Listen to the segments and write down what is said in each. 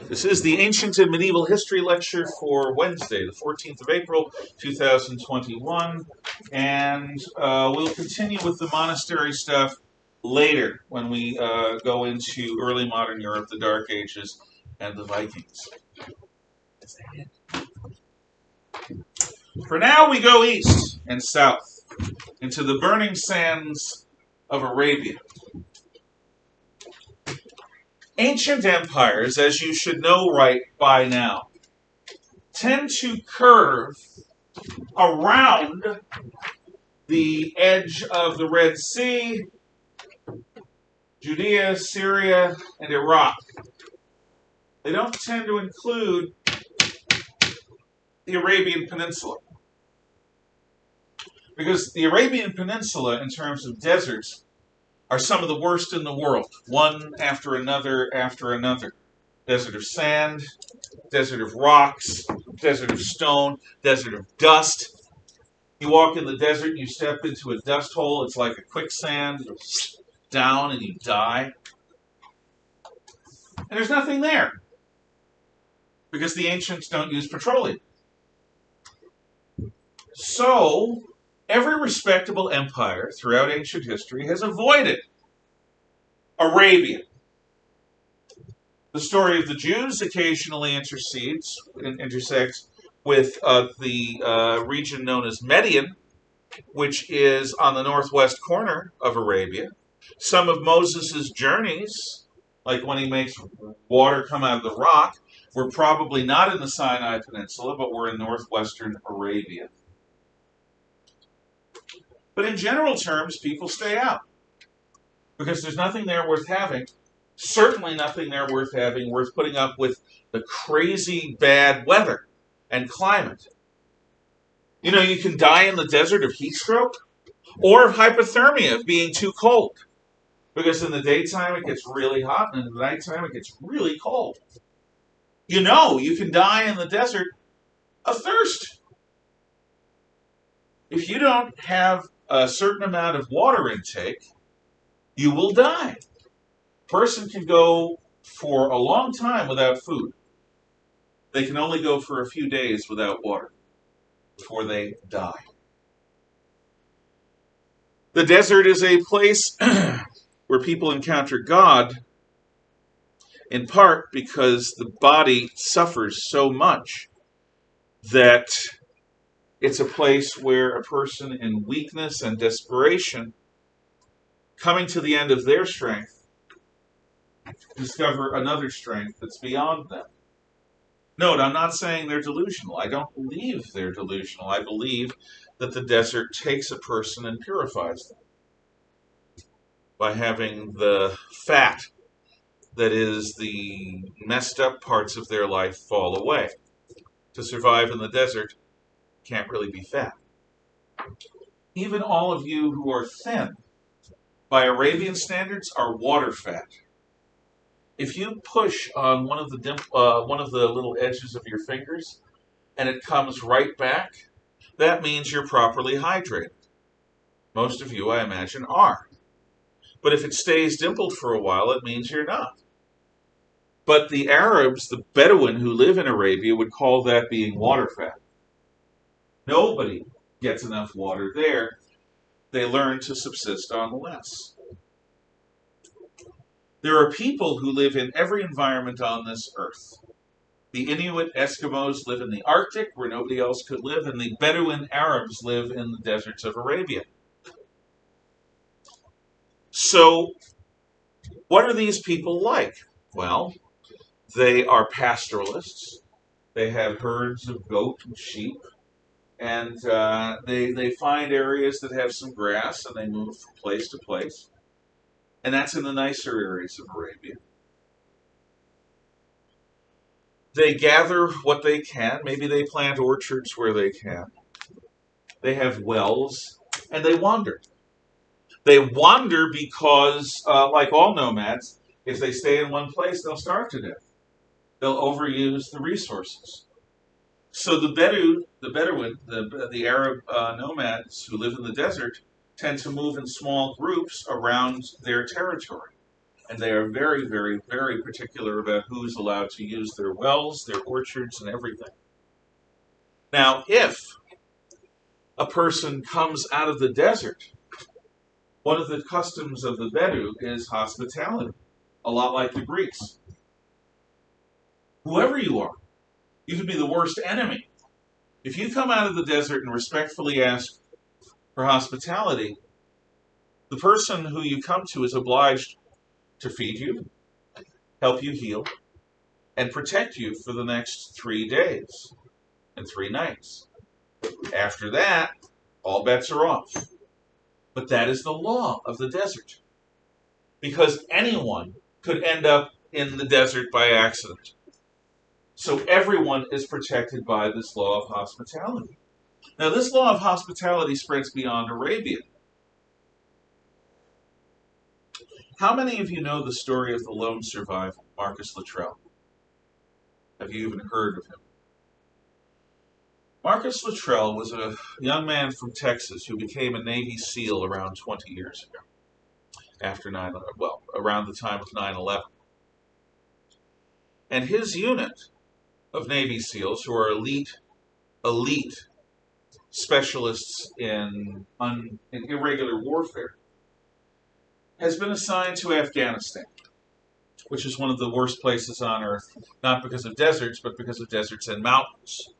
This is the Ancient and Medieval History Lecture for Wednesday, the 14th of April, 2021. And we'll continue with the monastery stuff later when we go into early modern Europe, the Dark Ages, and the Vikings. For now, we go east and south into the burning sands of Arabia. Ancient empires, as you should know right by now, tend to curve around the edge of the Red Sea, Judea, Syria, and Iraq. They don't tend to include the Arabian Peninsula. Because the Arabian Peninsula, in terms of deserts, are some of the worst in the world, one after another after another. Desert of sand, desert of rocks, desert of stone, desert of dust. You walk in the desert, you step into a dust hole, it's like a quicksand, you go down and you die. And there's nothing there, because the ancients don't use petroleum. So, every respectable empire throughout ancient history has avoided Arabia. The story of the Jews occasionally intersects with the region known as Median, which is on the northwest corner of Arabia. Some of Moses' journeys, like when he makes water come out of the rock, were probably not in the Sinai Peninsula, but were in northwestern Arabia. But in general terms, people stay out, because there's nothing there worth having. Certainly nothing there worth having, worth putting up with the crazy bad weather and climate. You know, you can die in the desert of heat stroke or of hypothermia, of being too cold. Because in the daytime it gets really hot, and in the nighttime it gets really cold. You know, you can die in the desert of thirst. If you don't have a certain amount of water intake, you will die. A person can go for a long time without food. They can only go for a few days without water before they die. The desert is a place where people encounter God, in part because the body suffers so much that it's a place where a person in weakness and desperation, coming to the end of their strength, discover another strength that's beyond them. Note, I'm not saying they're delusional. I don't believe they're delusional. I believe that the desert takes a person and purifies them by having the fat that is the messed up parts of their life fall away. To survive in the desert, can't really be fat. Even all of you who are thin, by Arabian standards, are water fat. If you push on one of the little edges of your fingers and it comes right back, that means you're properly hydrated. Most of you, I imagine, are. But if it stays dimpled for a while, it means you're not. But the Arabs, the Bedouin who live in Arabia, would call that being water fat. Nobody gets enough water there. They learn to subsist on less. There are people who live in every environment on this earth. The Inuit Eskimos live in the Arctic, where nobody else could live, and the Bedouin Arabs live in the deserts of Arabia. So, what are these people like? Well, they are pastoralists. They have herds of goat and sheep. And they find areas that have some grass, and they move from place to place. And that's in the nicer areas of Arabia. They gather what they can. Maybe they plant orchards where they can. They have wells, and they wander. They wander because, like all nomads, if they stay in one place, they'll starve to death. They'll overuse the resources. So the Bedouin, the Arab nomads who live in the desert, tend to move in small groups around their territory. And they are very, very, very particular about who's allowed to use their wells, their orchards, and everything. Now, if a person comes out of the desert, one of the customs of the Bedou is hospitality, a lot like the Greeks. Whoever you are, you could be the worst enemy. If you come out of the desert and respectfully ask for hospitality, the person who you come to is obliged to feed you, help you heal, and protect you for the next 3 days and 3 nights. After that, all bets are off. But that is the law of the desert. Because anyone could end up in the desert by accident. So everyone is protected by this law of hospitality. Now, this law of hospitality spreads beyond Arabia. How many of you know the story of the lone survivor, Marcus Luttrell? Have you even heard of him? Marcus Luttrell was a young man from Texas who became a Navy SEAL around 20 years ago, after around the time of 9/11. And his unit of Navy SEALs, who are elite specialists in irregular warfare, has been assigned to Afghanistan, which is one of the worst places on earth, not because of deserts, but because of deserts and mountains.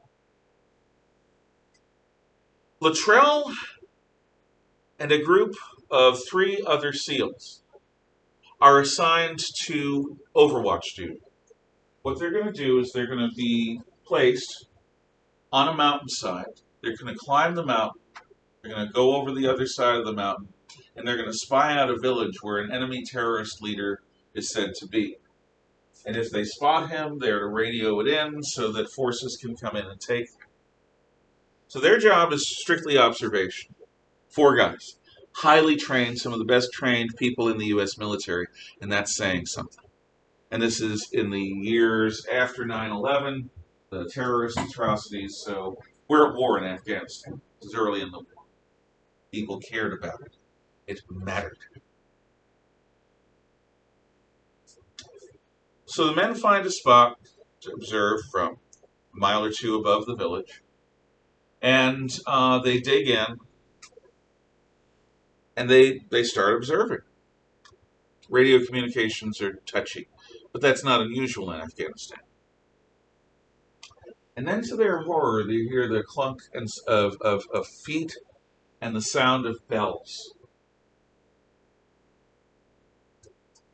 Luttrell and a group of 3 other SEALs are assigned to Overwatch duty. What they're going to do is they're going to be placed on a mountainside. They're going to climb the mountain. They're going to go over the other side of the mountain, and they're going to spy out a village where an enemy terrorist leader is said to be. And if they spot him, they're to radio it in so that forces can come in and take him. So their job is strictly observation. 4 guys, highly trained, some of the best trained people in the U.S. military, and that's saying something. And this is in the years after 9/11, the terrorist atrocities, so we're at war in Afghanistan. This is early in the war. People cared about it. It mattered. So the men find a spot to observe from a mile or 2 above the village, and they dig in, and they start observing. Radio communications are touchy, but that's not unusual in Afghanistan. And then to their horror, they hear the clunk of feet and the sound of bells.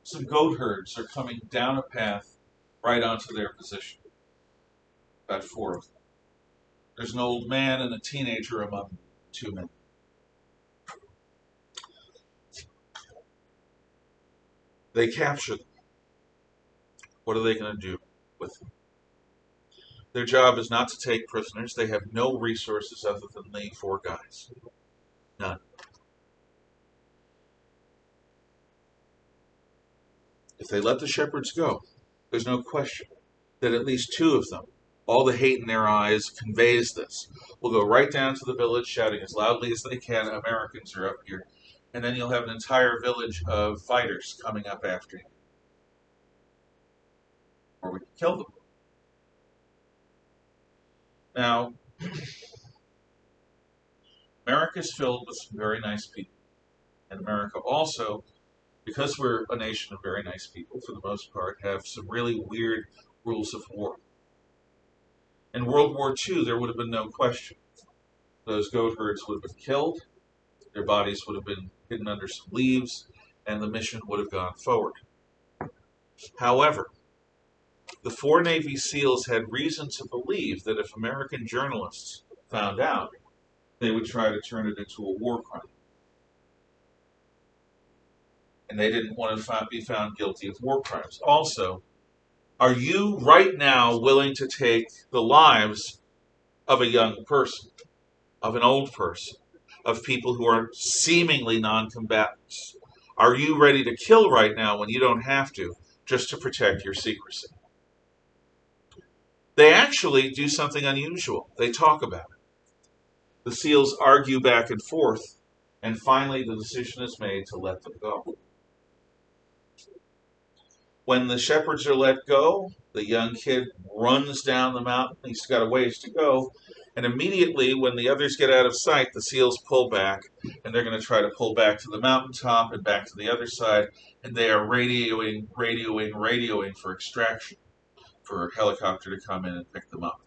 Some goat herds are coming down a path right onto their position. About 4 of them. There's an old man and a teenager among 2 men. They capture them. What are they going to do with them? Their job is not to take prisoners. They have no resources other than the 4 guys. None. If they let the shepherds go, there's no question that at least 2 of them, all the hate in their eyes conveys this, will go right down to the village shouting as loudly as they can, Americans are up here. And then you'll have an entire village of fighters coming up after you. Or we can kill them. Now, America is filled with some very nice people. And America also, because we're a nation of very nice people, for the most part, have some really weird rules of war. In World War II, there would have been no question. Those goat herds would have been killed, their bodies would have been hidden under some leaves, and the mission would have gone forward. However, the 4 Navy SEALs had reason to believe that if American journalists found out, they would try to turn it into a war crime. And they didn't want to be found guilty of war crimes. Also, are you right now willing to take the lives of a young person, of an old person, of people who are seemingly non-combatants? Are you ready to kill right now when you don't have to, just to protect your secrecy? They actually do something unusual. They talk about it. The SEALs argue back and forth, and finally the decision is made to let them go. When the shepherds are let go, the young kid runs down the mountain. He's got a ways to go. And immediately, when the others get out of sight, the seals pull back. And they're going to try to pull back to the mountaintop and back to the other side. And they are radioing for extraction, for a helicopter to come in and pick them up.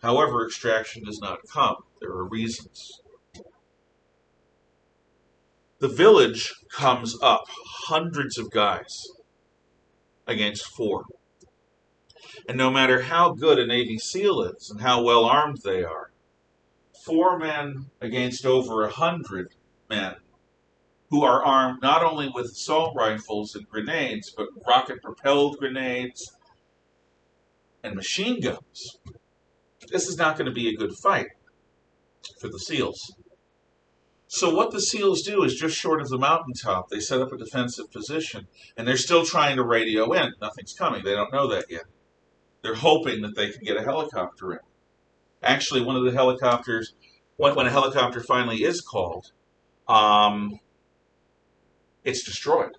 However, extraction does not come. There are reasons. The village comes up, hundreds of guys against 4. And no matter how good a Navy SEAL is and how well armed they are, 4 men against over 100 men who are armed not only with assault rifles and grenades, but rocket-propelled grenades and machine guns. This is not going to be a good fight for the SEALs. So what the SEALs do is just short of the mountaintop, they set up a defensive position, and they're still trying to radio in. Nothing's coming. They don't know that yet. They're hoping that they can get a helicopter in. Actually, one of the helicopters, when a helicopter finally is called, it's destroyed.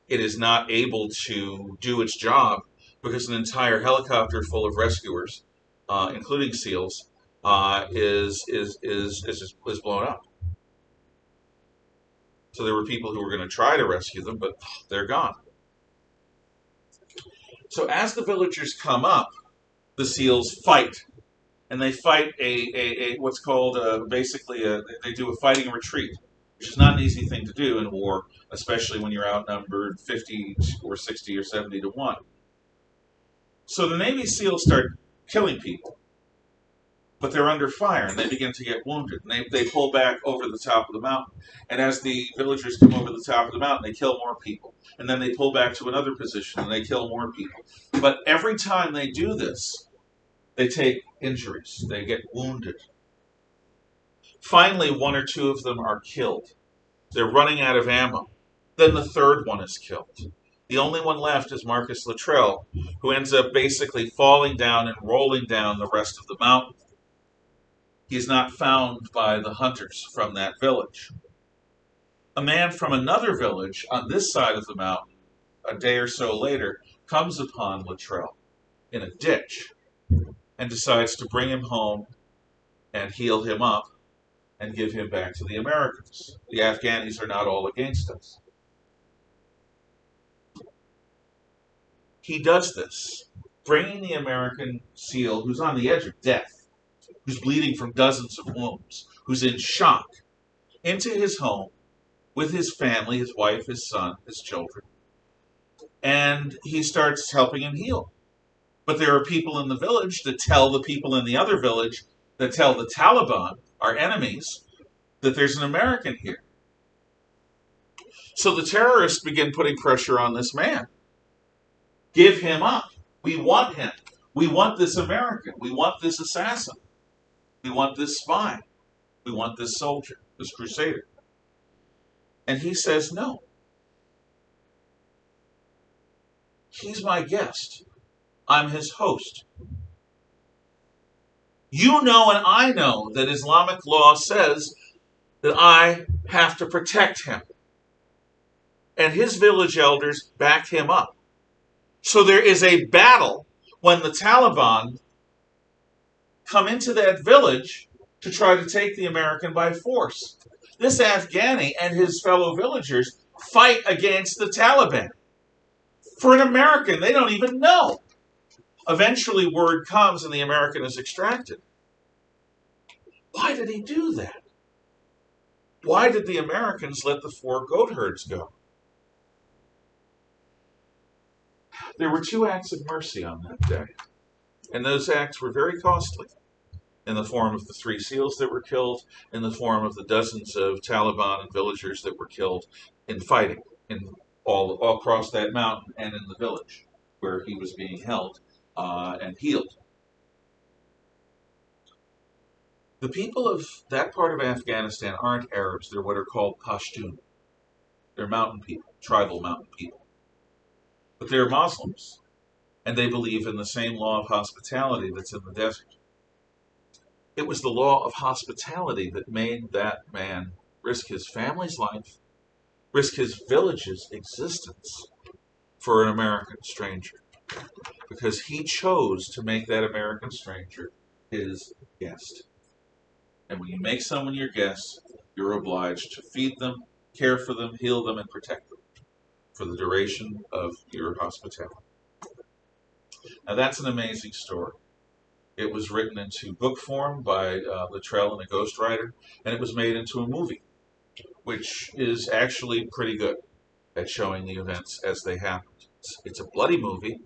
It is not able to do its job because an entire helicopter full of rescuers, including SEALs, is blown up. So there were people who were going to try to rescue them, but they're gone. So as the villagers come up, the SEALs fight, and they fight a what's called they do a fighting retreat, which is not an easy thing to do in war, especially when you're outnumbered 50 or 60 or 70 to 1. So the Navy SEALs start killing people, but they're under fire, and they begin to get wounded. And they pull back over the top of the mountain. And as the villagers come over the top of the mountain, they kill more people. And then they pull back to another position, and they kill more people. But every time they do this, they take injuries. They get wounded. Finally, 1 or 2 of them are killed. They're running out of ammo. Then the 3rd one is killed. The only one left is Marcus Luttrell, who ends up basically falling down and rolling down the rest of the mountain. He's not found by the hunters from that village. A man from another village on this side of the mountain, a day or so later, comes upon Luttrell in a ditch and decides to bring him home and heal him up and give him back to the Americans. The Afghanis are not all against us. He does this, bringing the American SEAL, who's on the edge of death, who's bleeding from dozens of wounds, who's in shock, into his home with his family, his wife, his son, his children. And he starts helping him heal. But there are people in the village that tell the people in the other village, that tell the Taliban, our enemies, that there's an American here. So the terrorists begin putting pressure on this man. Give him up. We want him. We want this American. We want this assassin. We want this spy. We want this soldier, this crusader. And he says no. He's my guest. I'm his host. You know and I know that Islamic law says that I have to protect him. And his village elders back him up. So there is a battle when the Taliban come into that village to try to take the American by force. This Afghani and his fellow villagers fight against the Taliban. For an American, they don't even know. Eventually, word comes and the American is extracted. Why did he do that? Why did the Americans let the 4 goat herds go? There were 2 acts of mercy on that day, and those acts were very costly, in the form of the 3 SEALs that were killed, in the form of the dozens of Taliban and villagers that were killed in fighting in all across that mountain and in the village where he was being held and healed. The people of that part of Afghanistan aren't Arabs. They're what are called Pashtun. They're mountain people, tribal mountain people. But they're Muslims, and they believe in the same law of hospitality that's in the desert. It was the law of hospitality that made that man risk his family's life, risk his village's existence for an American stranger, because he chose to make that American stranger his guest. And when you make someone your guest, you're obliged to feed them, care for them, heal them, and protect them for the duration of your hospitality. Now that's an amazing story. It was written into book form by Luttrell and a ghostwriter, and it was made into a movie, which is actually pretty good at showing the events as they happened. It's a bloody movie,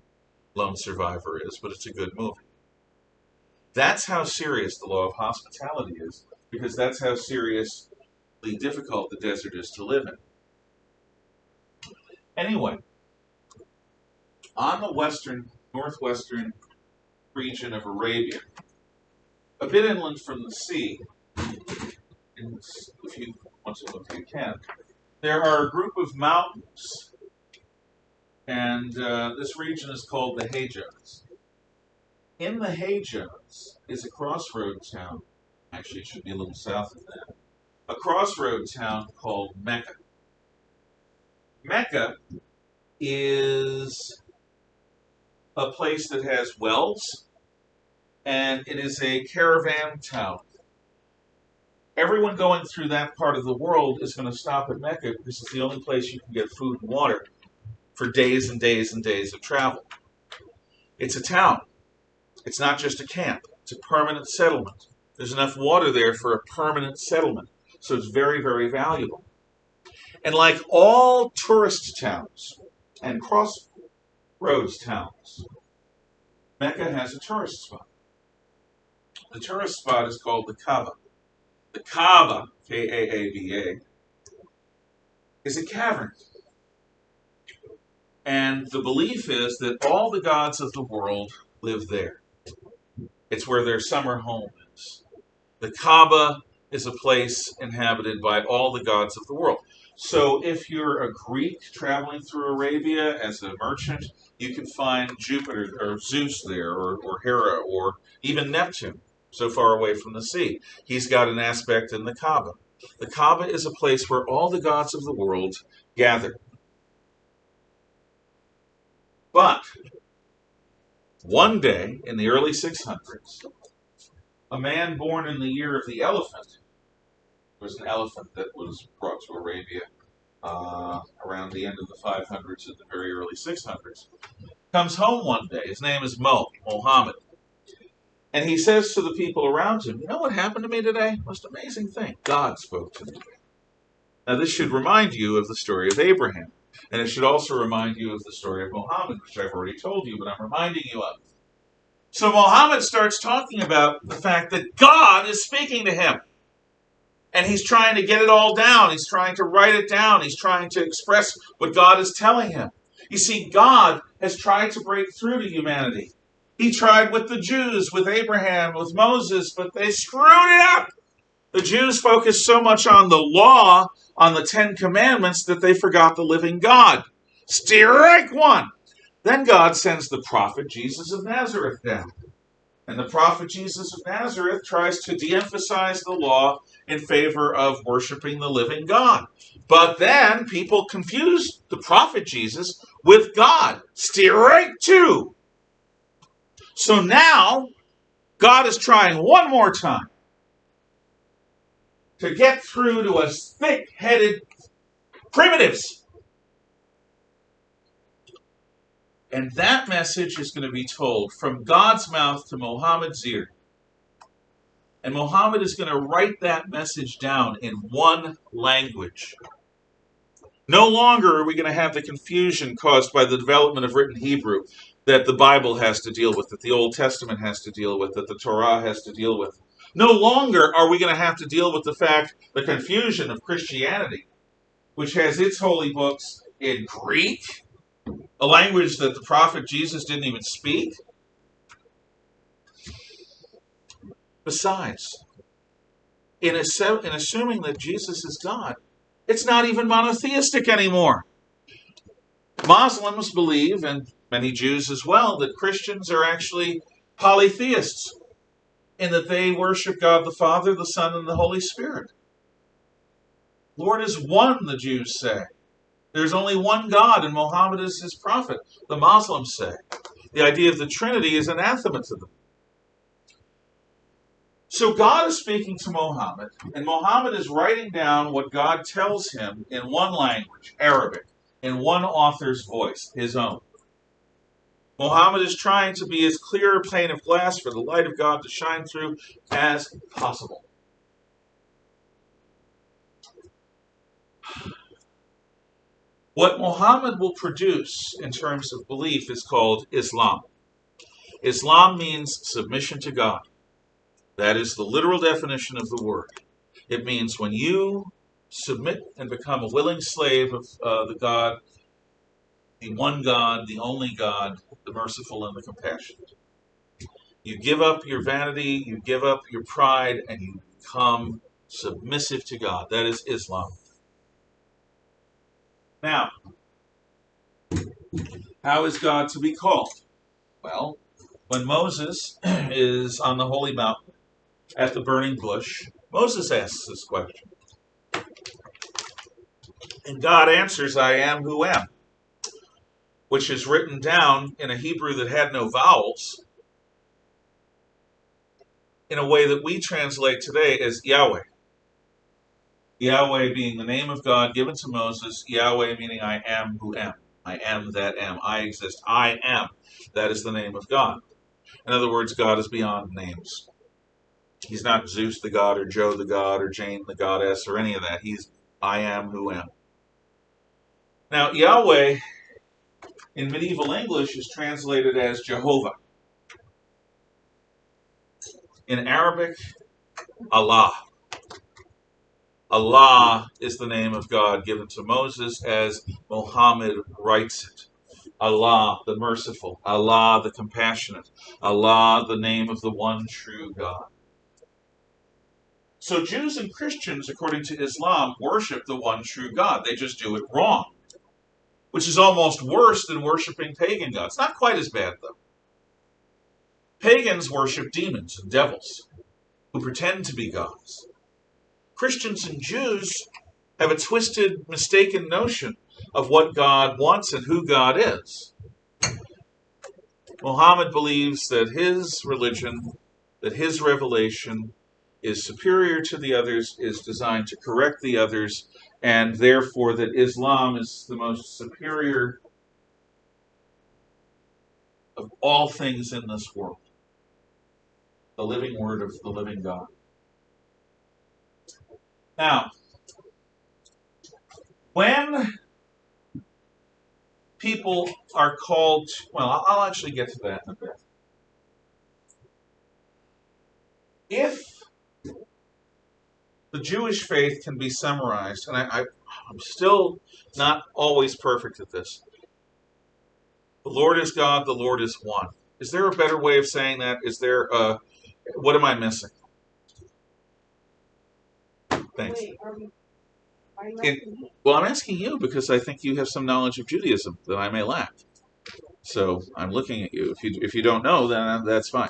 Lone Survivor is, but it's a good movie. That's how serious the law of hospitality is, because that's how seriously difficult the desert is to live in. Anyway, on the northwestern region of Arabia, a bit inland from the sea, if you want to look, you can, there are a group of mountains, and this region is called the Hejaz. In the Hejaz is a crossroad town, actually it should be a little south of that, a crossroad town called Mecca. Mecca is a place that has wells, and it is a caravan town. Everyone going through that part of the world is going to stop at Mecca because it's the only place you can get food and water for days and days and days of travel. It's a town. It's not just a camp. It's a permanent settlement. There's enough water there for a permanent settlement. So it's very, very valuable. And like all tourist towns and crossroads towns, Mecca has a tourist spot. The tourist spot is called the Kaaba. The Kaaba, Kaaba, is a cavern. And the belief is that all the gods of the world live there. It's where their summer home is. The Kaaba is a place inhabited by all the gods of the world. So if you're a Greek traveling through Arabia as a merchant, you can find Jupiter or Zeus there, or Hera, or even Neptune, so far away from the sea. He's got an aspect in the Kaaba. The Kaaba is a place where all the gods of the world gather. But one day in the early 600s, a man born in the year of the elephant, there was an elephant that was brought to Arabia around the end of the 500s and the very early 600s, comes home one day. His name is Mohammed. And he says to the people around him, you know what happened to me today? Most amazing thing. God spoke to me. Now this should remind you of the story of Abraham. And it should also remind you of the story of Mohammed, which I've already told you, but I'm reminding you of. So Mohammed starts talking about the fact that God is speaking to him. And he's trying to get it all down. He's trying to write it down. He's trying to express what God is telling him. You see, God has tried to break through to humanity. He tried with the Jews, with Abraham, with Moses, but they screwed it up. The Jews focused so much on the law, on the 10 Commandments, that they forgot the living God. Strike one! Then God sends the prophet Jesus of Nazareth down. And the prophet Jesus of Nazareth tries to de-emphasize the law in favor of worshiping the living God. But then people confuse the prophet Jesus with God. Strike two! So now, God is trying one more time to get through to us thick-headed primitives. And that message is going to be told from God's mouth to Muhammad's ear. And Muhammad is going to write that message down in one language. No longer are we going to have the confusion caused by the development of written Hebrew that the Bible has to deal with, that the Old Testament has to deal with, that the Torah has to deal with. No longer are we going to have to deal with the confusion of Christianity, which has its holy books in Greek, a language that the prophet Jesus didn't even speak. Besides, in assuming that Jesus is God, it's not even monotheistic anymore. Muslims believe, and many Jews as well, that Christians are actually polytheists, in that they worship God the Father, the Son, and the Holy Spirit. Lord is one, the Jews say. There's only one God, and Mohammed is his prophet, the Muslims say. The idea of the Trinity is anathema to them. So God is speaking to Mohammed, and Mohammed is writing down what God tells him in one language, Arabic, in one author's voice, his own. Mohammed is trying to be as clear a pane of glass for the light of God to shine through as possible. What Muhammad will produce in terms of belief is called Islam. Islam means submission to God. That is the literal definition of the word. It means when you submit and become a willing slave of the God, the one God, the only God, the merciful and the compassionate. You give up your vanity, you give up your pride, and you become submissive to God. That is Islam. Now, how is God to be called? Well, when Moses is on the holy mountain at the burning bush, Moses asks this question. And God answers, I am who am, which is written down in a Hebrew that had no vowels, in a way that we translate today as Yahweh. Yahweh being the name of God given to Moses, Yahweh meaning I am who am. I am that am. I exist. I am. That is the name of God. In other words, God is beyond names. He's not Zeus the God or Joe the God or Jane the goddess or any of that. He's I am who am. Now, Yahweh in medieval English is translated as Jehovah. In Arabic, Allah. Allah is the name of God given to Moses as Mohammed writes it. Allah, the merciful. Allah, the compassionate. Allah, the name of the one true God. So Jews and Christians, according to Islam, worship the one true God. They just do it wrong, which is almost worse than worshiping pagan gods. Not quite as bad, though. Pagans worship demons and devils who pretend to be gods. Christians and Jews have a twisted, mistaken notion of what God wants and who God is. Muhammad believes that his religion, that his revelation is superior to the others, is designed to correct the others, and therefore that Islam is the most superior of all things in this world. The living word of the living God. Now, when people are called, well, I'll actually get to that in a bit. If the Jewish faith can be summarized, and I'm still not always perfect at this. The Lord is God, the Lord is one. Is there a better way of saying that? Is there what am I missing? Thanks. Wait, are you asking me? Well, I'm asking you because I think you have some knowledge of Judaism that I may lack. So I'm looking at you. If you don't know, then that's fine.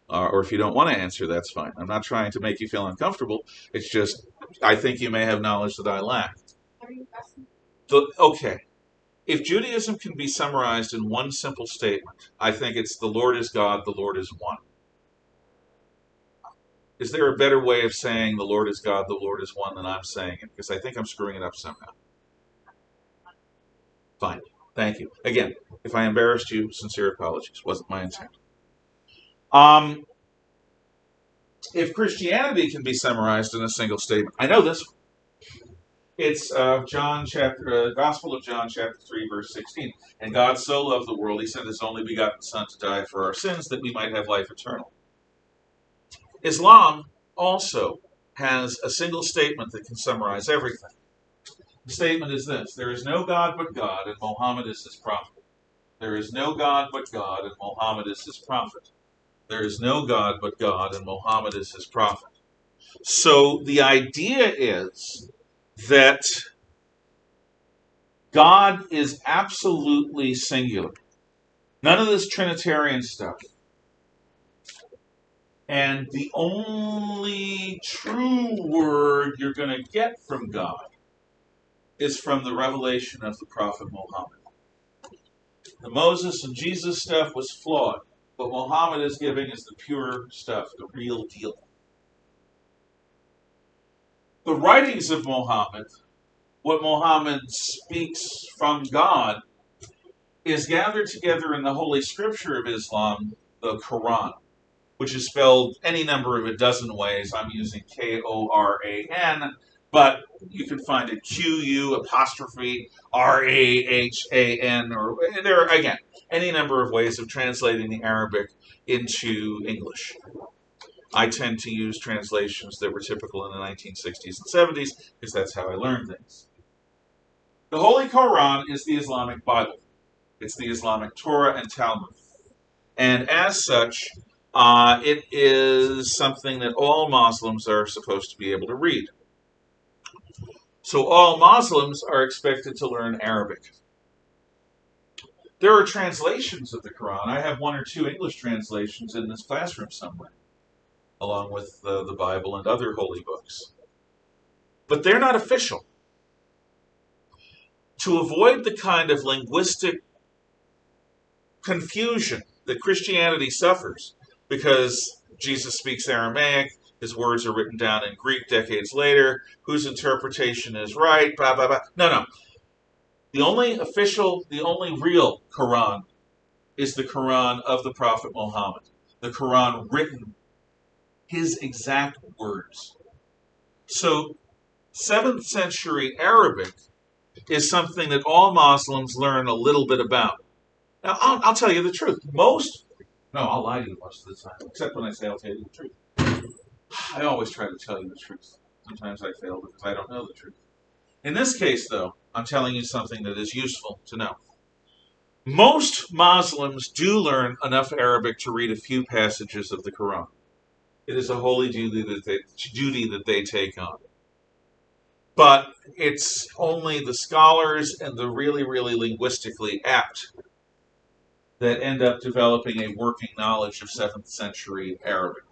Or if you don't want to answer, that's fine. I'm not trying to make you feel uncomfortable. It's just I think you may have knowledge that I lack. Are you asking? Okay. If Judaism can be summarized in one simple statement, I think it's the Lord is God, the Lord is one. Is there a better way of saying the Lord is God, the Lord is one than I'm saying it? Because I think I'm screwing it up somehow. Fine. Thank you. Again, if I embarrassed you, sincere apologies. Wasn't my intent. If Christianity can be summarized in a single statement, I know this one. It's Gospel of John, chapter 3, verse 16. And God so loved the world, he sent his only begotten Son to die for our sins, that we might have life eternal. Islam also has a single statement that can summarize everything. The statement is this: there is no God but God, and Mohammed is his prophet. There is no God but God, and Mohammed is his prophet. There is no God but God, and Mohammed is his prophet. So the idea is that God is absolutely singular. None of this Trinitarian stuff. And the only true word you're going to get from God is from the revelation of the prophet Mohammed. The Moses and Jesus stuff was flawed. What Mohammed is giving is the pure stuff, the real deal. The writings of Mohammed, what Mohammed speaks from God, is gathered together in the Holy Scripture of Islam, the Quran, which is spelled any number of a dozen ways. I'm using Koran, but you can find it Q-U apostrophe R-A-H-A-N, or there are, again, any number of ways of translating the Arabic into English. I tend to use translations that were typical in the 1960s and 70s because that's how I learned things. The Holy Quran is the Islamic Bible. It's the Islamic Torah and Talmud. And as such, it is something that all Muslims are supposed to be able to read. So all Muslims are expected to learn Arabic. There are translations of the Quran. I have one or two English translations in this classroom somewhere, along with the Bible and other holy books. But they're not official. To avoid the kind of linguistic confusion that Christianity suffers, because Jesus speaks Aramaic, his words are written down in Greek decades later, whose interpretation is right, blah, blah, blah. No. The only official, the only real Quran is the Quran of the Prophet Muhammad. The Quran written, his exact words. So, 7th century Arabic is something that all Muslims learn a little bit about. Now, I'll tell you the truth. I'll lie to you most of the time, except when I say I'll tell you the truth. I always try to tell you the truth. Sometimes I fail because I don't know the truth. In this case, though, I'm telling you something that is useful to know. Most Muslims do learn enough Arabic to read a few passages of the Quran. It is a holy duty that they take on. But it's only the scholars and the really, really linguistically apt that end up developing a working knowledge of 7th century Arabic.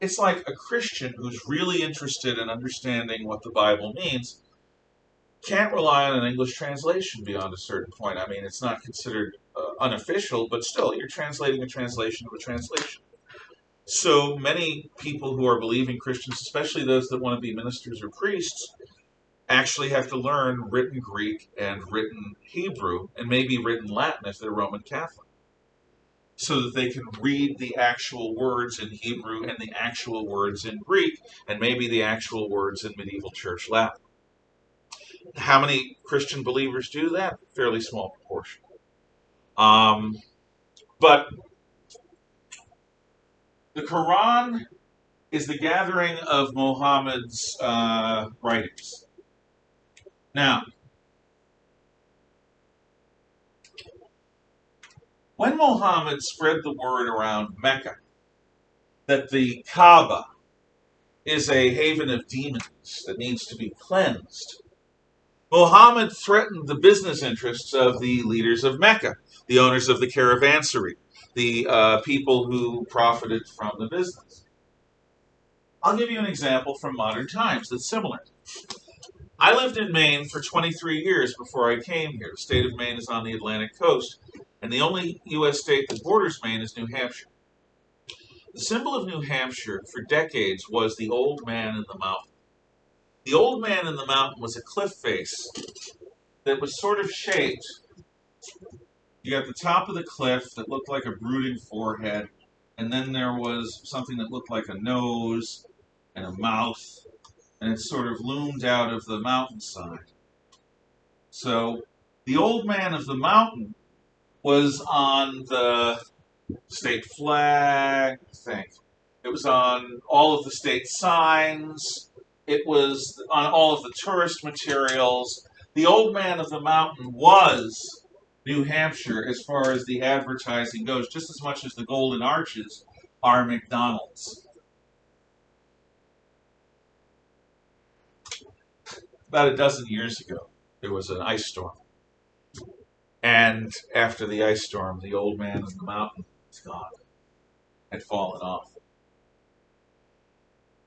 It's like a Christian who's really interested in understanding what the Bible means can't rely on an English translation beyond a certain point. I mean, it's not considered unofficial, but still, you're translating a translation of a translation. So many people who are believing Christians, especially those that want to be ministers or priests, actually have to learn written Greek and written Hebrew, and maybe written Latin if they're Roman Catholic, so that they can read the actual words in Hebrew and the actual words in Greek, and maybe the actual words in medieval church Latin. How many Christian believers do that? Fairly small proportion. But the Quran is the gathering of Muhammad's writings. Now, when Muhammad spread the word around Mecca that the Kaaba is a haven of demons that needs to be cleansed, Muhammad threatened the business interests of the leaders of Mecca, the owners of the caravansary, the people who profited from the business. I'll give you an example from modern times that's similar. I lived in Maine for 23 years before I came here. The state of Maine is on the Atlantic coast, and the only U.S. state that borders Maine is New Hampshire. The symbol of New Hampshire for decades was the Old Man in the Mountain. The Old Man in the Mountain was a cliff face that was sort of shaped. You got the top of the cliff that looked like a brooding forehead, and then there was something that looked like a nose and a mouth, and it sort of loomed out of the mountainside. So the Old Man of the Mountain was on the state flag, I think. It was on all of the state signs. It was on all of the tourist materials. The Old Man of the Mountain was New Hampshire as far as the advertising goes, just as much as the Golden Arches are McDonald's. About a dozen years ago, there was an ice storm. And after the ice storm, the Old Man of the Mountain was gone, had fallen off.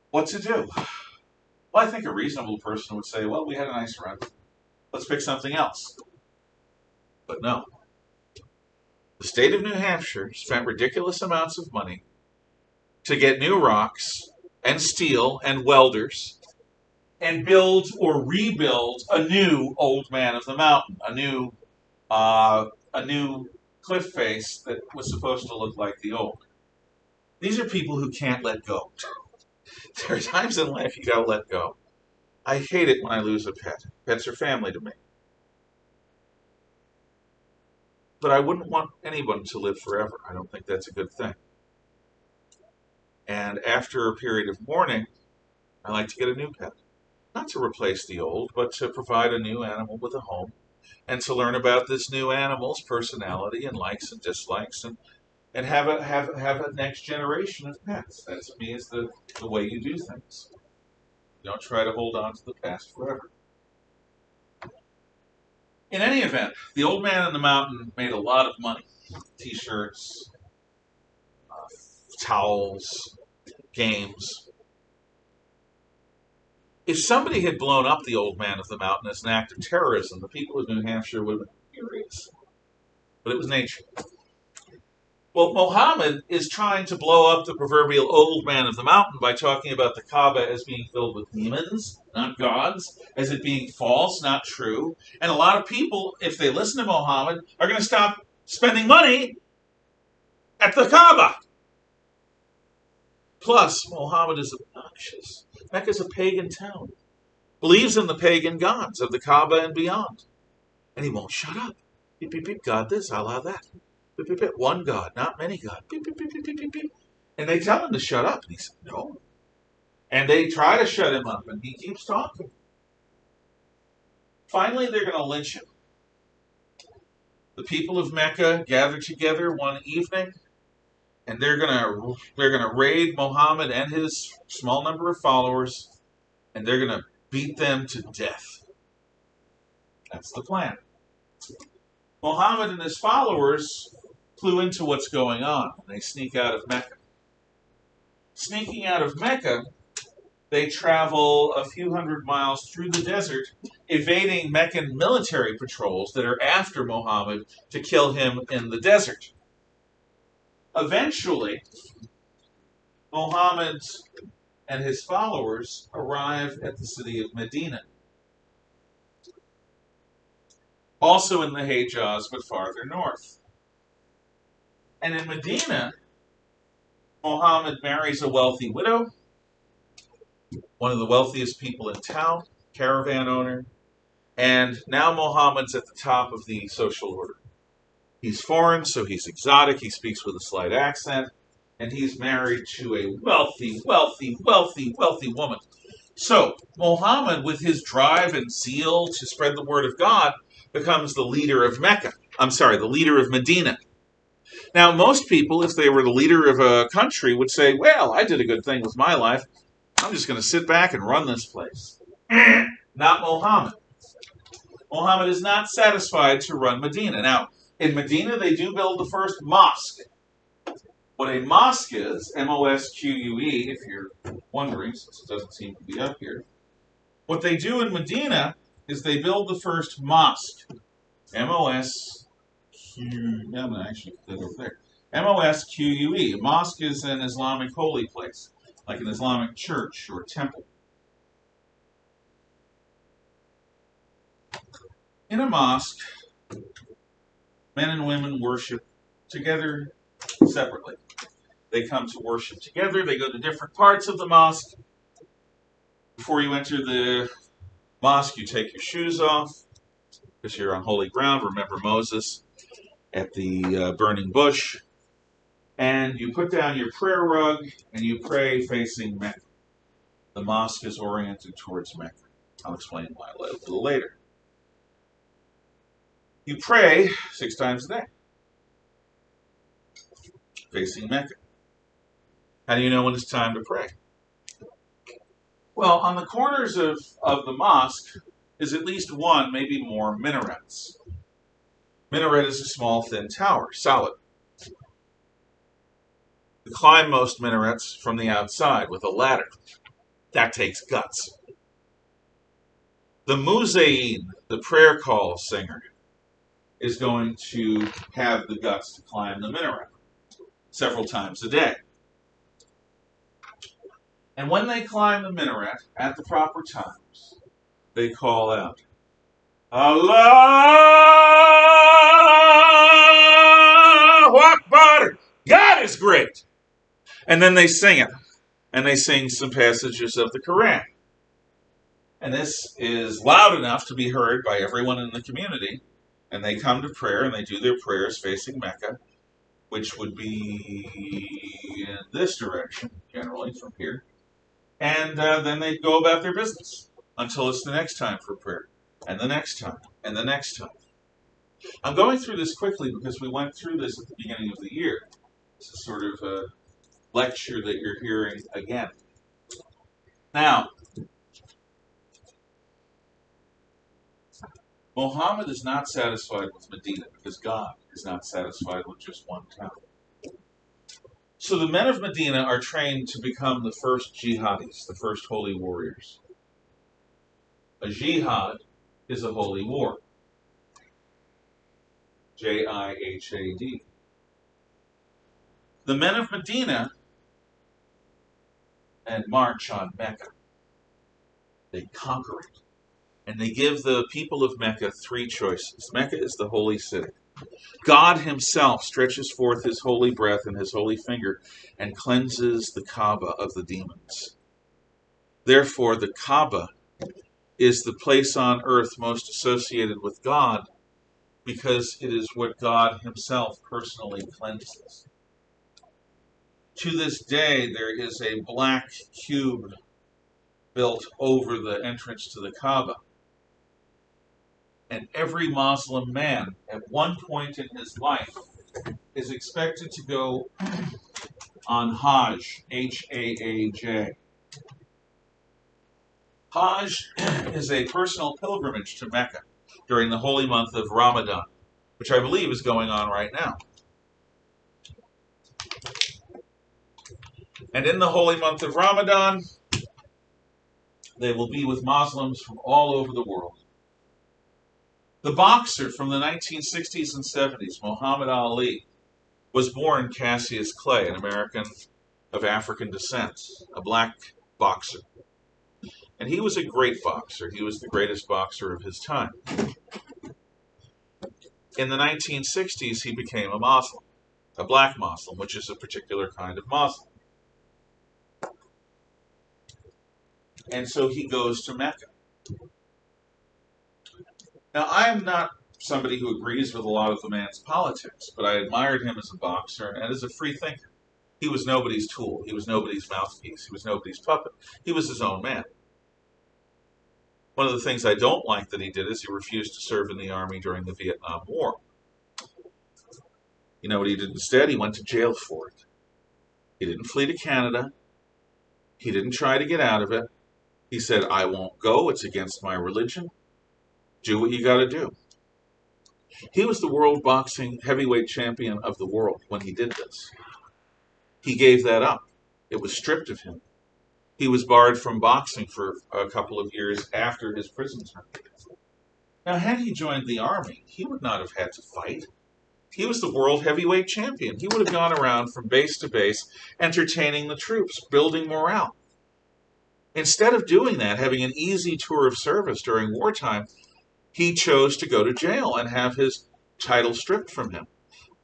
What to do? Well, I think a reasonable person would say, well, we had a nice run. Let's pick something else. But no. The state of New Hampshire spent ridiculous amounts of money to get new rocks and steel and welders and build or rebuild a new Old Man of the Mountain, a new cliff face that was supposed to look like the old. These are people who can't let go. There are times in life you gotta let go. I hate it when I lose a pet. Pets are family to me. But I wouldn't want anyone to live forever. I don't think that's a good thing. And after a period of mourning, I like to get a new pet. Not to replace the old, but to provide a new animal with a home and to learn about this new animal's personality and likes and dislikes and have a next generation of pets. That to me is the way you do things. You don't try to hold on to the past forever. In any event, the Old Man in the Mountain made a lot of money. T-shirts, towels, games. If somebody had blown up the Old Man of the Mountain as an act of terrorism, the people of New Hampshire would have been furious. But it was nature. Well, Mohammed is trying to blow up the proverbial Old Man of the Mountain by talking about the Kaaba as being filled with demons, not gods, as it being false, not true. And a lot of people, if they listen to Mohammed, are going to stop spending money at the Kaaba. Plus, Mohammed is obnoxious. Mecca is a pagan town. Believes in the pagan gods of the Kaaba and beyond. And he won't shut up. Beep, beep, beep, God this, Allah that. Beep, beep, beep, one God, not many God. Beep, beep, beep, beep, beep, beep, beep. And they tell him to shut up. And he said, no. And they try to shut him up, and he keeps talking. Finally, they're going to lynch him. The people of Mecca gather together one evening, and they're gonna raid Muhammad and his small number of followers, and they're gonna beat them to death. That's the plan. Muhammad and his followers clue into what's going on, and they sneak out of Mecca. Sneaking out of Mecca, they travel a few hundred miles through the desert, evading Meccan military patrols that are after Muhammad to kill him in the desert. Eventually, Muhammad and his followers arrive at the city of Medina, also in the Hejaz, but farther north. And in Medina, Muhammad marries a wealthy widow, one of the wealthiest people in town, caravan owner, and now Muhammad's at the top of the social order. He's foreign, so he's exotic, he speaks with a slight accent, and he's married to a wealthy woman. So, Muhammad, with his drive and zeal to spread the word of God, becomes the leader of the leader of Medina. Now, most people, if they were the leader of a country, would say, well, I did a good thing with my life. I'm just going to sit back and run this place. Not Muhammad. Muhammad is not satisfied to run Medina. Now, in Medina, they do build the first mosque. What a mosque is, M-O-S-Q-U-E, if you're wondering, since it doesn't seem to be up here. What they do in Medina is they build the first mosque. M-O-S-Q... I'm going to actually put it over there. M-O-S-Q-U-E. A mosque is an Islamic holy place, like an Islamic church or temple. In a mosque, men and women worship together separately. They come to worship together. They go to different parts of the mosque. Before you enter the mosque, you take your shoes off because you're on holy ground. Remember Moses at the burning bush. And you put down your prayer rug and you pray facing Mecca. The mosque is oriented towards Mecca. I'll explain why a little later. You pray 6 times a day, facing Mecca. How do you know when it's time to pray? Well, on the corners of the mosque is at least one, maybe more, minarets. Minaret is a small, thin tower, solid. You climb most minarets from the outside with a ladder. That takes guts. The Muzain, the prayer call singer, is going to have the guts to climb the minaret several times a day. And when they climb the minaret at the proper times, they call out, Allahu Akbar! God is great! And then they sing it. And they sing some passages of the Quran. And this is loud enough to be heard by everyone in the community. And they come to prayer and they do their prayers facing Mecca, which would be in this direction, generally, from here. And then they go about their business until it's the next time for prayer, and the next time, and the next time. I'm going through this quickly because we went through this at the beginning of the year. This is sort of a lecture that you're hearing again. Now, Mohammed is not satisfied with Medina because God is not satisfied with just one town. So the men of Medina are trained to become the first jihadis, the first holy warriors. A jihad is a holy war. Jihad. The men of Medina and march on Mecca. They conquer it. And they give the people of Mecca three choices. Mecca is the holy city. God himself stretches forth his holy breath and his holy finger and cleanses the Kaaba of the demons. Therefore, the Kaaba is the place on earth most associated with God because it is what God himself personally cleanses. To this day, there is a black cube built over the entrance to the Kaaba. And every Muslim man, at one point in his life, is expected to go on Hajj, H-A-A-J. Hajj is a personal pilgrimage to Mecca during the holy month of Ramadan, which I believe is going on right now. And in the holy month of Ramadan, they will be with Muslims from all over the world. The boxer from the 1960s and 70s, Muhammad Ali, was born Cassius Clay, an American of African descent, a black boxer. And he was a great boxer. He was the greatest boxer of his time. In the 1960s, he became a Muslim, a black Muslim, which is a particular kind of Muslim. And so he goes to Mecca. Now, I am not somebody who agrees with a lot of the man's politics, but I admired him as a boxer and as a free thinker. He was nobody's tool. He was nobody's mouthpiece. He was nobody's puppet. He was his own man. One of the things I don't like that he did is he refused to serve in the army during the Vietnam War. You know what he did instead? He went to jail for it. He didn't flee to Canada. He didn't try to get out of it. He said, I won't go. It's against my religion. Do what you got to do. He was the world boxing heavyweight champion of the world when he did this. He gave that up. It was stripped of him. He was barred from boxing for a couple of years after his prison term. Now, had he joined the army, he would not have had to fight. He was the world heavyweight champion. He would have gone around from base to base, entertaining the troops, building morale. Instead of doing that, having an easy tour of service during wartime, he chose to go to jail and have his title stripped from him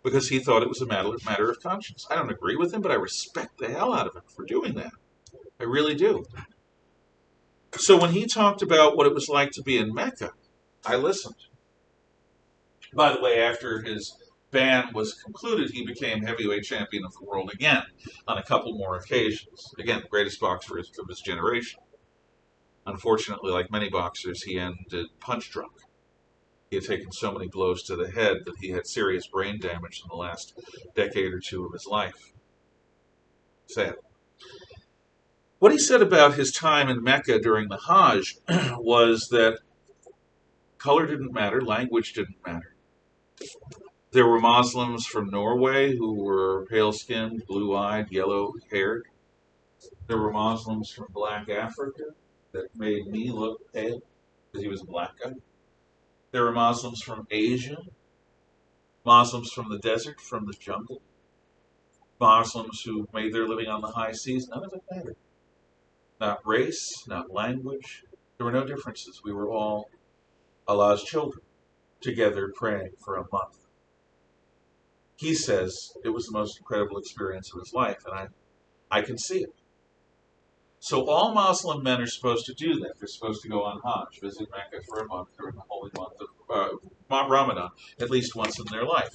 because he thought it was a matter of conscience. I don't agree with him, but I respect the hell out of him for doing that. I really do. So when he talked about what it was like to be in Mecca, I listened. By the way, after his ban was concluded, he became heavyweight champion of the world again on a couple more occasions. Again, the greatest boxer of his generation. Unfortunately, like many boxers, he ended punch drunk. He had taken so many blows to the head that he had serious brain damage in the last decade or two of his life. Sad. What he said about his time in Mecca during the Hajj was that color didn't matter, language didn't matter. There were Muslims from Norway who were pale-skinned, blue-eyed, yellow-haired. There were Muslims from black Africa that made me look pale. because he was a black guy. There were Muslims from Asia, Muslims from the desert, from the jungle, Muslims who made their living on the high seas. None of it mattered. Not race, not language. There were no differences. We were all Allah's children, together praying for a month. He says it was the most incredible experience of his life, and I can see it. So all Muslim men are supposed to do that. They're supposed to go on Hajj, visit Mecca for a month during the holy month of Ramadan, at least once in their life.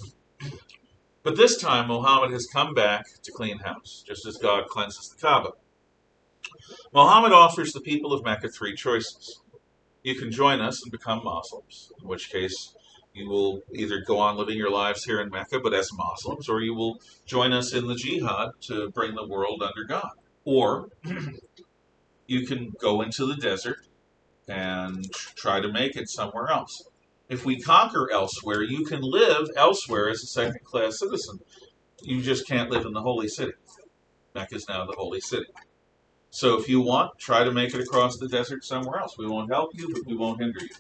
But this time, Muhammad has come back to clean house, just as God cleanses the Kaaba. Muhammad offers the people of Mecca three choices. You can join us and become Muslims, in which case you will either go on living your lives here in Mecca, but as Muslims, or you will join us in the jihad to bring the world under God. Or you can go into the desert and try to make it somewhere else. If we conquer elsewhere, you can live elsewhere as a second-class citizen. You just can't live in the holy city. Mecca is now the holy city. So if you want, try to make it across the desert somewhere else. We won't help you, but we won't hinder you.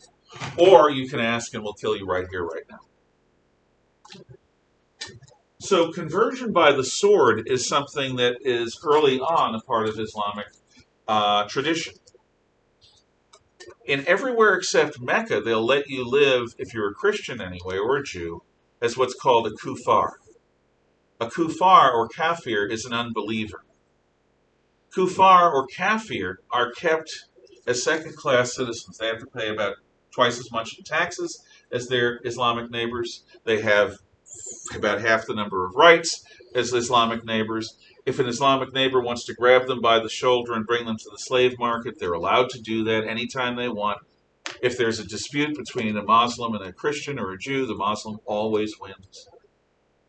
Or you can ask and we'll kill you right here, right now. So conversion by the sword is something that is early on a part of Islamic tradition. In everywhere except Mecca, they'll let you live, if you're a Christian anyway, or a Jew, as what's called a kufar. A kufar, or kafir, is an unbeliever. Kufar, or kafir, are kept as second-class citizens. They have to pay about twice as much in taxes as their Islamic neighbors. They have about half the number of rights as Islamic neighbors. If an Islamic neighbor wants to grab them by the shoulder and bring them to the slave market, they're allowed to do that anytime they want. If there's a dispute between a Muslim and a Christian or a Jew, the Muslim always wins.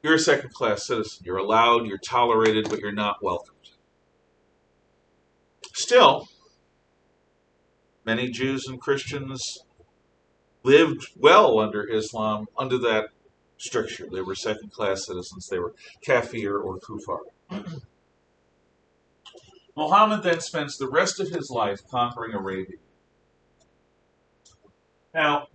You're a second-class citizen. You're allowed, you're tolerated, but you're not welcomed. Still, many Jews and Christians lived well under Islam, under that stricture. They were second-class citizens. They were kafir or kufar. Muhammad then spends the rest of his life conquering Arabia. Now,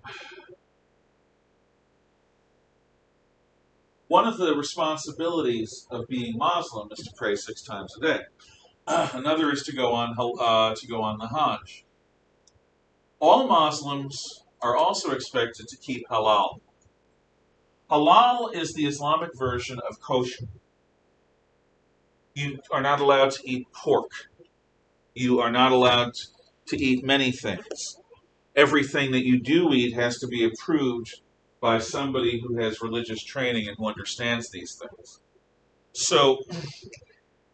one of the responsibilities of being Muslim is to pray 6 times a day. Another is to go on the Hajj. All Muslims are also expected to keep halal. Halal is the Islamic version of kosher. You are not allowed to eat pork. You are not allowed to eat many things. Everything that you do eat has to be approved by somebody who has religious training and who understands these things. So,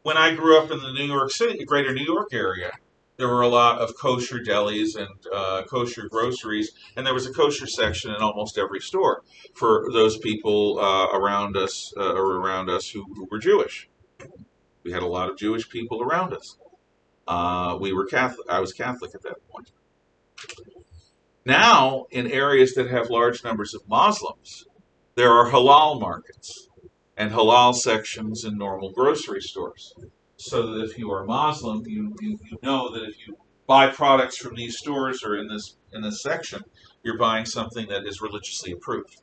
when I grew up in the New York City, greater New York area, there were a lot of kosher delis and kosher groceries, and there was a kosher section in almost every store for those people around us who were Jewish. We had a lot of Jewish people around us. We were Catholic. I was Catholic at that point. Now, in areas that have large numbers of Muslims, there are halal markets and halal sections in normal grocery stores. So that if you are Muslim, you know that if you buy products from these stores or in this section, you're buying something that is religiously approved.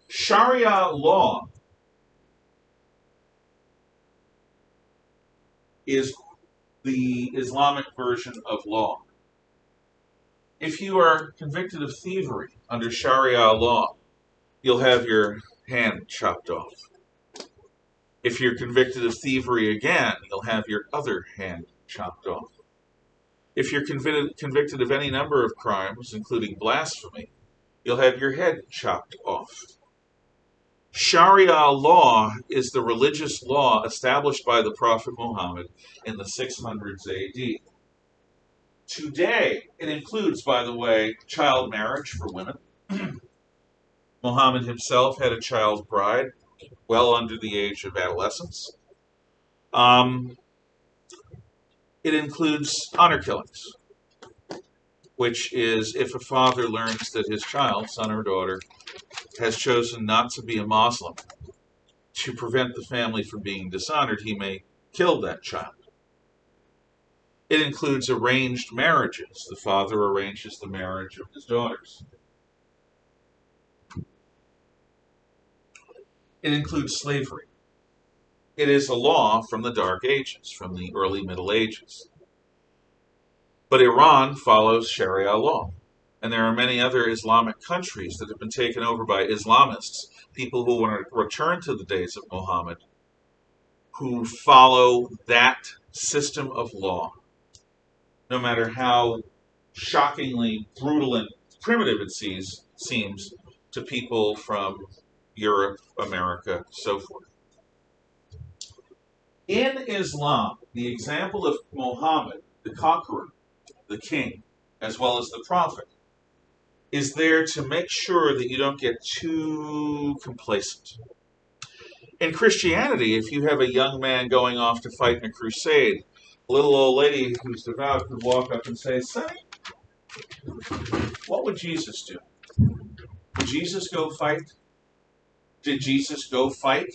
Sharia law is the Islamic version of law. If you are convicted of thievery under Sharia law, you'll have your hand chopped off. If you're convicted of thievery again, you'll have your other hand chopped off. If you're convicted of any number of crimes, including blasphemy, you'll have your head chopped off. Sharia law is the religious law established by the Prophet Muhammad in the 600s AD. Today, it includes, by the way, child marriage for women. Muhammad himself had a child bride well under the age of adolescence. It includes honor killings, which is if a father learns that his child, son or daughter, has chosen not to be a Muslim, to prevent the family from being dishonored, he may kill that child. It includes arranged marriages. The father arranges the marriage of his daughters. It includes slavery. It is a law from the Dark Ages, from the early Middle Ages. But Iran follows Sharia law. And there are many other Islamic countries that have been taken over by Islamists, people who want to return to the days of Muhammad, who follow that system of law, no matter how shockingly brutal and primitive it seems to people from Europe, America, so forth. In Islam, the example of Muhammad, the conqueror, the king, as well as the prophet, is there to make sure that you don't get too complacent. In Christianity, if you have a young man going off to fight in a crusade, a little old lady who's devout could walk up and say, "Sonny, what would Jesus do? Did Jesus go fight? Did Jesus go fight?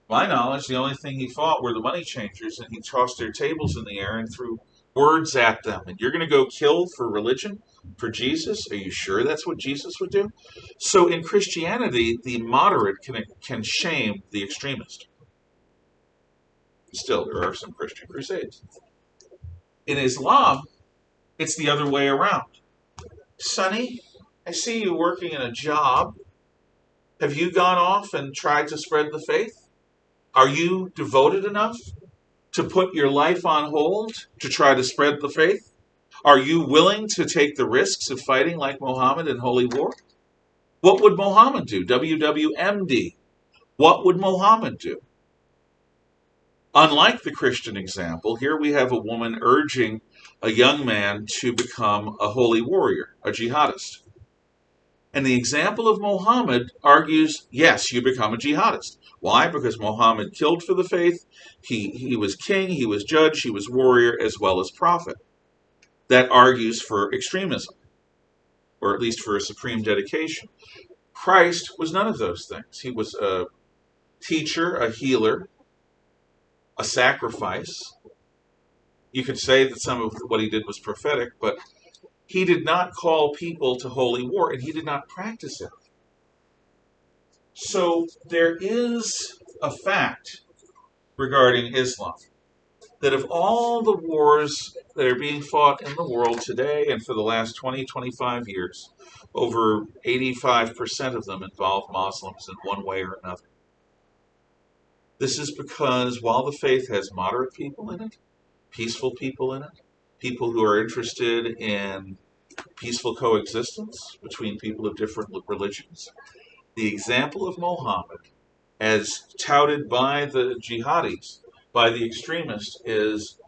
My knowledge, the only thing he fought were the money changers, and he tossed their tables in the air and threw words at them. And you're going to go kill for religion, for Jesus? Are you sure that's what Jesus would do?" So in Christianity, the moderate can shame the extremist. Still, there are some Christian crusades. In Islam, it's the other way around. "Sonny, I see you working in a job. Have you gone off and tried to spread the faith? Are you devoted enough to put your life on hold to try to spread the faith? Are you willing to take the risks of fighting like Muhammad in holy war?" What would Muhammad do? WWMD. What would Muhammad do? Unlike the Christian example, here we have a woman urging a young man to become a holy warrior, a jihadist. And the example of Muhammad argues, yes, you become a jihadist. Why? Because Muhammad killed for the faith. He was king, he was judge, he was warrior, as well as prophet. That argues for extremism, or at least for a supreme dedication. Christ was none of those things. He was a teacher, a healer, a sacrifice. You could say that some of what he did was prophetic, but he did not call people to holy war, and he did not practice it. So there is a fact regarding Islam, that of all the wars that are being fought in the world today and for the last 20, 25 years, over 85% of them involve Muslims in one way or another. This is because while the faith has moderate people in it, peaceful people in it, people who are interested in peaceful coexistence between people of different religions, the example of Muhammad, as touted by the jihadis, by the extremists, is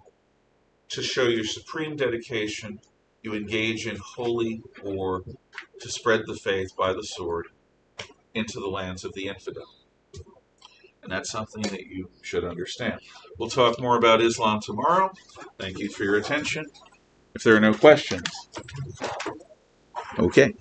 to show your supreme dedication. You engage in holy war to spread the faith by the sword into the lands of the infidel. And that's something that you should understand. We'll talk more about Islam tomorrow. Thank you for your attention. If there are no questions. Okay.